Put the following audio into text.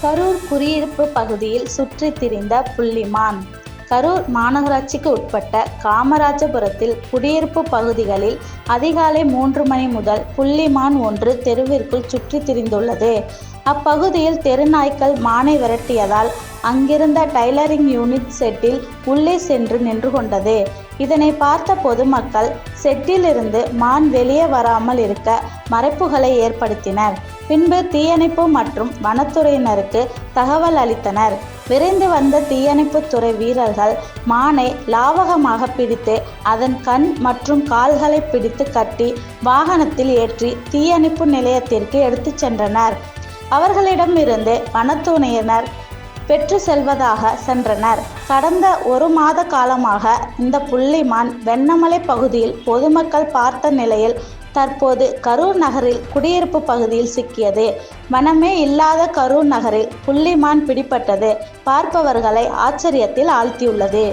கரூர் குடியிருப்பு பகுதியில் சுற்றித் திரிந்த புள்ளிமான். கரூர் மாநகராட்சிக்கு உட்பட்ட காமராஜபுரத்தில் குடியிருப்பு பகுதிகளில் அதிகாலை 3 மணி முதல் புள்ளிமான் ஒன்று தெருவிற்குள் சுற்றித் திரிந்துள்ளது. அப்பகுதியில் தெருநாய்க்கள் மானை விரட்டியதால் அங்கிருந்த டைலரிங் யூனிட் செட்டில் உள்ளே சென்று நின்று கொண்டது. இதனை பார்த்த பொதுமக்கள் செட்டிலிருந்து மான் வெளியே வராமல் இருக்க மறைப்புகளை ஏற்படுத்தினர். பின்பு தீயணைப்பு மற்றும் வனத்துறையினருக்கு தகவல் அளித்தனர். விரைந்து வந்த தீயணைப்புத்துறை வீரர்கள் மானை லாவகமாக பிடித்து அதன் கண் மற்றும் கால்களை பிடித்து கட்டி வாகனத்தில் ஏற்றி தீயணைப்பு நிலையத்திற்கு எடுத்துச் சென்றனர். அவர்களிடமிருந்து வனத்துறையினர் பெற்று சென்றனர். கடந்த 1 மாத காலமாக இந்த புள்ளிமான் வெண்ணமலை பகுதியில் பொதுமக்கள் பார்த்த நிலையில் தற்போது கரூர் நகரில் குடியிருப்பு பகுதியில் சிக்கியது. வனமே இல்லாத கரூர் நகரில் புள்ளிமான் பிடிபட்டது பார்ப்பவர்களை ஆச்சரியத்தில் ஆழ்த்தியுள்ளது.